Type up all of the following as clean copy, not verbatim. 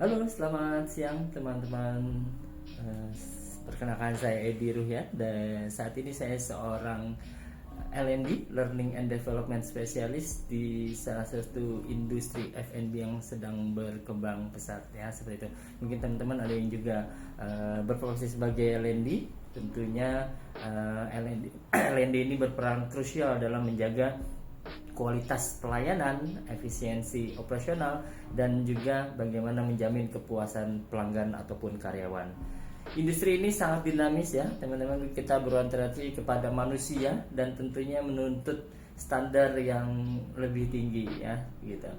Halo, selamat siang teman-teman. Eh, Perkenalkan saya Edi Ruhyat dan saat ini saya seorang L&D Learning and Development Specialist di salah satu industri F&B yang sedang berkembang pesat ya seperti itu. Mungkin teman-teman ada yang juga berprofesi sebagai L&D. Tentunya L&D L&D ini berperan krusial dalam menjaga kualitas pelayanan, efisiensi operasional, dan juga bagaimana menjamin kepuasan pelanggan ataupun karyawan. Industri ini sangat dinamis ya, teman-teman. Kita berorientasi kepada manusia dan tentunya menuntut standar yang lebih tinggi ya, gitu.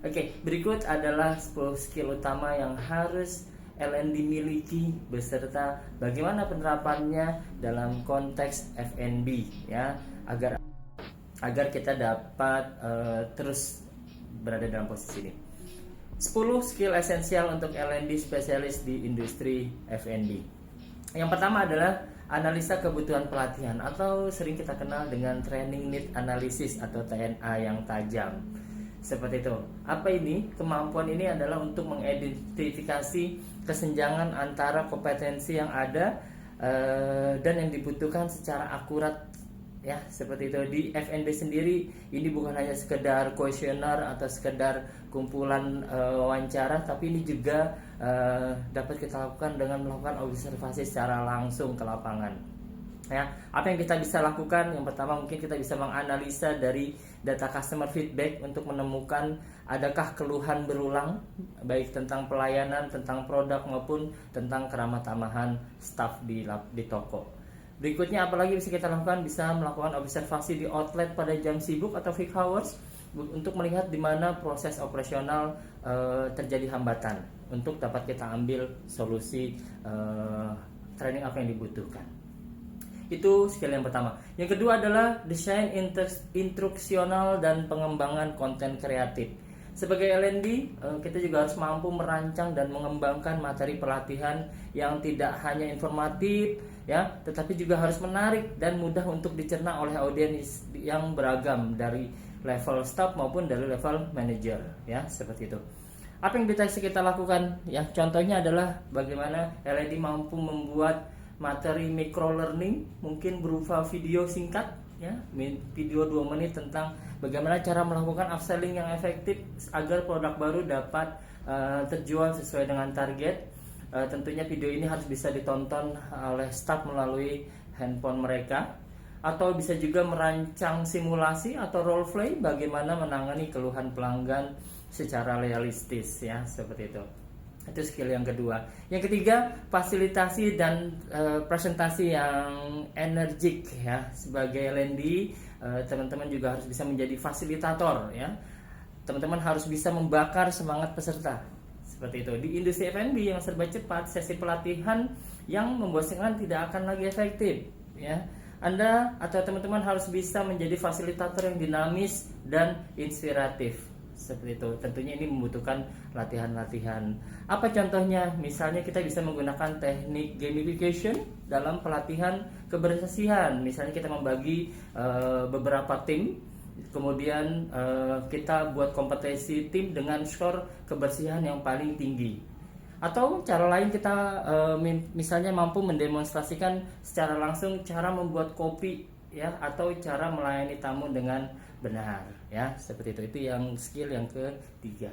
Oke, berikut adalah 10 skill utama yang harus L&D miliki beserta bagaimana penerapannya dalam konteks F&B ya, agar kita dapat terus berada dalam posisi ini. 10 skill esensial untuk L&D spesialis di industri F&B. Yang pertama adalah analisa kebutuhan pelatihan atau sering kita kenal dengan training need analysis atau TNA yang tajam. Seperti itu. Apa ini? Kemampuan ini adalah untuk mengidentifikasi kesenjangan antara kompetensi yang ada dan yang dibutuhkan secara akurat ya, seperti itu. Di F&B sendiri ini bukan hanya sekedar kuesioner atau sekedar kumpulan wawancara, tapi ini juga dapat kita lakukan dengan melakukan observasi secara langsung ke lapangan ya. Apa yang kita bisa lakukan? Yang pertama, mungkin kita bisa menganalisa dari data customer feedback untuk menemukan adakah keluhan berulang baik tentang pelayanan, tentang produk maupun tentang keramah tamahan staf di toko. Berikutnya apalagi bisa kita lakukan? Bisa melakukan observasi di outlet pada jam sibuk atau peak hours untuk melihat di mana proses operasional terjadi hambatan untuk dapat kita ambil solusi training apa yang dibutuhkan. Itu skill yang pertama. Yang kedua adalah desain instruksional dan pengembangan konten kreatif. Sebagai L&D, kita juga harus mampu merancang dan mengembangkan materi pelatihan yang tidak hanya informatif ya, tetapi juga harus menarik dan mudah untuk dicerna oleh audiens yang beragam dari level staff maupun dari level manager ya, seperti itu. Apa yang bisa kita lakukan ya? Contohnya adalah bagaimana L&D mampu membuat materi micro learning, mungkin berupa video singkat ya, video 2 menit tentang bagaimana cara melakukan upselling yang efektif agar produk baru dapat terjual sesuai dengan target. Tentunya video ini harus bisa ditonton oleh staff melalui handphone mereka, atau bisa juga merancang simulasi atau role play bagaimana menangani keluhan pelanggan secara realistis ya, seperti itu. Itu skill yang kedua. Yang ketiga, fasilitasi dan presentasi yang energik ya. Sebagai L&D, teman-teman juga harus bisa menjadi fasilitator ya. Teman-teman harus bisa membakar semangat peserta. Seperti itu. Di industri F&B yang serba cepat, sesi pelatihan yang membosankan tidak akan lagi efektif ya. Anda atau teman-teman harus bisa menjadi fasilitator yang dinamis dan inspiratif. Seperti itu. Tentunya ini membutuhkan latihan-latihan. Apa contohnya? Misalnya kita bisa menggunakan teknik gamification dalam pelatihan kebersihan. Misalnya kita membagi beberapa tim, kemudian kita buat kompetisi tim dengan skor kebersihan yang paling tinggi. Atau cara lain, kita misalnya mampu mendemonstrasikan secara langsung cara membuat kopi ya, atau cara melayani tamu dengan benar ya, seperti itu. Itu yang skill yang ketiga.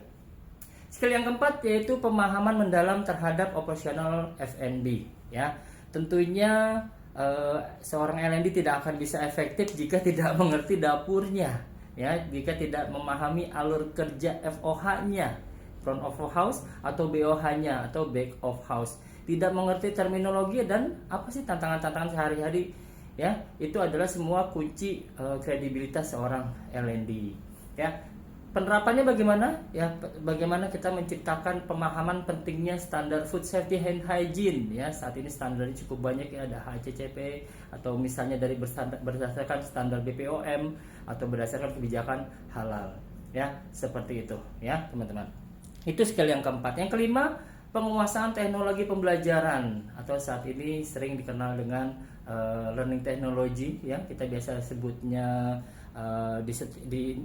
Skill yang keempat yaitu pemahaman mendalam terhadap operasional F&B ya. Tentunya seorang L&D tidak akan bisa efektif jika tidak mengerti dapurnya ya, jika tidak memahami alur kerja FOH-nya, front of house, atau BOH-nya atau back of house, tidak mengerti terminologi dan apa sih tantangan-tantangan sehari-hari ya. Itu adalah semua kunci kredibilitas seorang L&D ya. Penerapannya bagaimana ya? Bagaimana kita menciptakan pemahaman pentingnya standar food safety and hygiene ya. Saat ini standarnya cukup banyak ya, ada HACCP atau misalnya dari berdasarkan standar BPOM atau berdasarkan kebijakan halal ya, seperti itu ya teman-teman. Itu skill yang keempat. Yang kelima, penguasaan teknologi pembelajaran atau saat ini sering dikenal dengan learning technology ya. Kita biasa sebutnya di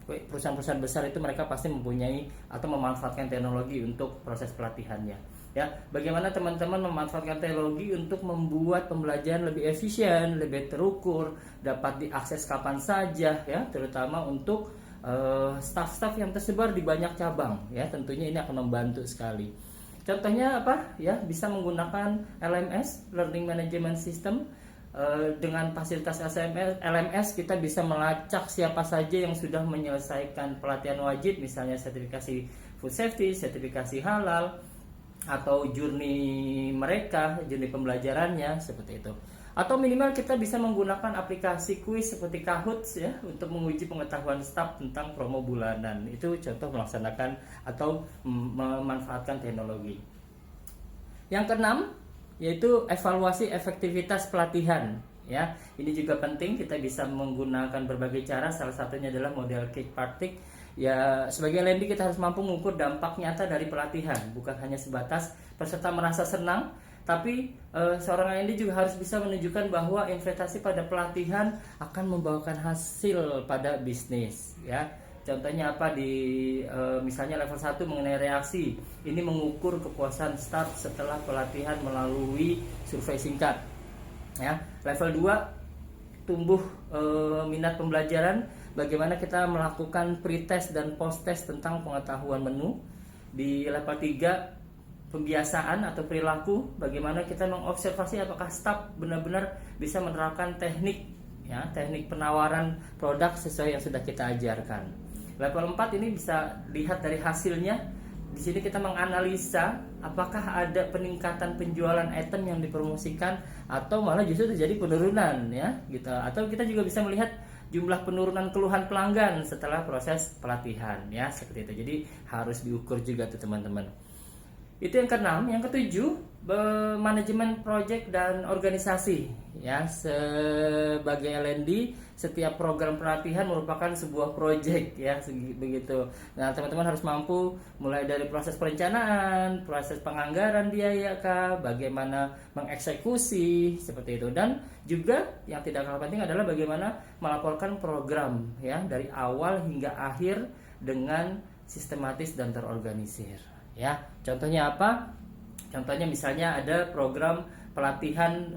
perusahaan-perusahaan besar itu mereka pasti mempunyai atau memanfaatkan teknologi untuk proses pelatihannya. Ya, bagaimana teman-teman memanfaatkan teknologi untuk membuat pembelajaran lebih efisien, lebih terukur, dapat diakses kapan saja, ya, terutama untuk staff-staff yang tersebar di banyak cabang, ya, tentunya ini akan membantu sekali. Contohnya apa? Ya, bisa menggunakan LMS, Learning Management System. Dengan fasilitas LMS kita bisa melacak siapa saja yang sudah menyelesaikan pelatihan wajib, misalnya sertifikasi food safety, sertifikasi halal, atau journey mereka, journey pembelajarannya seperti itu. Atau minimal kita bisa menggunakan aplikasi kuis seperti Kahoot, ya, untuk menguji pengetahuan staf tentang promo bulanan. Itu contoh melaksanakan atau memanfaatkan teknologi. Yang keenam yaitu evaluasi efektivitas pelatihan, ya. Ini juga penting, kita bisa menggunakan berbagai cara, salah satunya adalah model Kirkpatrick. Ya, sebagai L&D kita harus mampu mengukur dampak nyata dari pelatihan, bukan hanya sebatas peserta merasa senang, tapi seorang L&D juga harus bisa menunjukkan bahwa investasi pada pelatihan akan membawakan hasil pada bisnis, ya. Contohnya apa di misalnya level 1 mengenai reaksi. Ini mengukur kepuasan staf setelah pelatihan melalui survei singkat. Ya, level 2 tumbuh minat pembelajaran. Bagaimana kita melakukan pre-test dan post-test tentang pengetahuan menu. Di level 3 pembiasaan atau perilaku, bagaimana kita mengobservasi apakah staf benar-benar bisa menerapkan teknik, ya, teknik penawaran produk sesuai yang sudah kita ajarkan. Level 4 ini bisa lihat dari hasilnya. Di sini kita menganalisa apakah ada peningkatan penjualan item yang dipromosikan atau malah justru terjadi penurunan, ya, gitu. Atau kita juga bisa melihat jumlah penurunan keluhan pelanggan setelah proses pelatihan, ya, seperti itu. Jadi harus diukur juga tuh teman-teman. Itu yang keenam. Yang ketujuh, manajemen project dan organisasi, ya. Sebagai L&D, setiap program pelatihan merupakan sebuah project, ya, begitu. Nah, teman-teman harus mampu mulai dari proses perencanaan, proses penganggaran biaya kah, bagaimana mengeksekusi seperti itu, dan juga yang tidak kalah penting adalah bagaimana melaporkan program, ya, dari awal hingga akhir dengan sistematis dan terorganisir. Ya, contohnya apa? Contohnya misalnya ada program pelatihan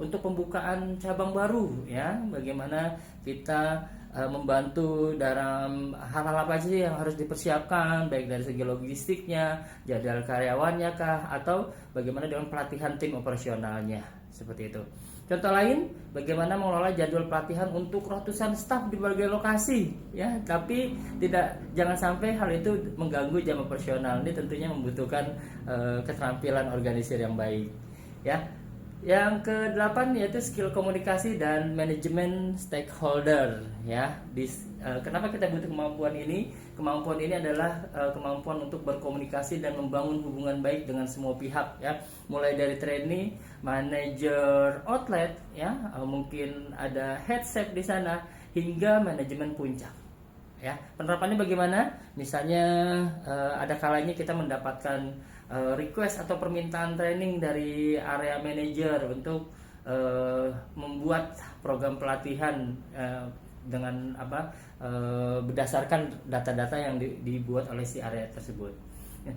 untuk pembukaan cabang baru, ya. Bagaimana kita membantu dalam hal-hal apa sih yang harus dipersiapkan, baik dari segi logistiknya, jadwal karyawannya kah, atau bagaimana dengan pelatihan tim operasionalnya, seperti itu. Contoh lain, bagaimana mengelola jadwal pelatihan untuk ratusan staf di berbagai lokasi, ya, tapi jangan sampai hal itu mengganggu jam operasional. Ini tentunya membutuhkan keterampilan organisir yang baik, ya. Yang ke-8 yaitu skill komunikasi dan manajemen stakeholder, ya. Kenapa kita butuh kemampuan ini? Kemampuan ini adalah kemampuan untuk berkomunikasi dan membangun hubungan baik dengan semua pihak, ya. Mulai dari trainee, manajer outlet, ya, mungkin ada head chef di sana, hingga manajemen puncak, ya. Penerapannya bagaimana? Misalnya ada kalanya kita mendapatkan request atau permintaan training dari area manager untuk membuat program pelatihan dengan berdasarkan data-data yang dibuat oleh si area tersebut,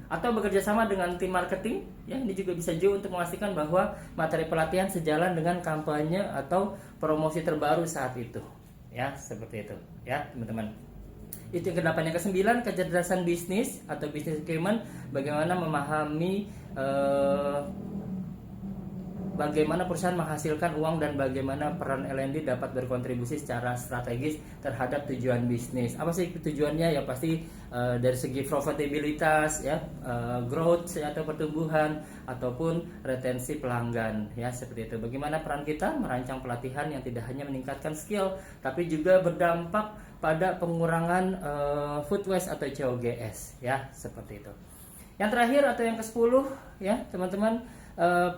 atau bekerja sama dengan tim marketing, ya. Ini juga bisa juga untuk memastikan bahwa materi pelatihan sejalan dengan kampanye atau promosi terbaru saat itu, ya, seperti itu, ya, teman-teman. Itu yang ke-8. Yang ke-9, kecerdasan bisnis atau business acumen. Bagaimana memahami bagaimana perusahaan menghasilkan uang dan bagaimana peran L&D dapat berkontribusi secara strategis terhadap tujuan bisnis. Apa sih tujuannya? Ya pasti dari segi profitabilitas, ya, growth, ya, atau pertumbuhan, ataupun retensi pelanggan, ya, seperti itu. Bagaimana peran kita merancang pelatihan yang tidak hanya meningkatkan skill tapi juga berdampak pada pengurangan food waste atau COGS, ya, seperti itu. Yang terakhir atau yang ke-10, ya, teman-teman,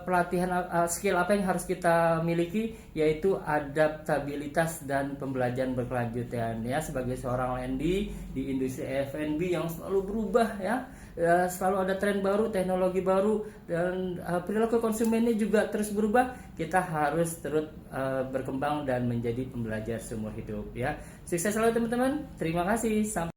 pelatihan skill apa yang harus kita miliki, yaitu adaptabilitas dan pembelajaran berkelanjutan ya. Sebagai seorang L&D di industri F&B yang selalu berubah ya, selalu ada tren baru, teknologi baru, dan perilaku konsumennya juga terus berubah. Kita harus terus berkembang dan menjadi pembelajar seumur hidup ya. Sukses selalu teman-teman. Terima kasih. Sampai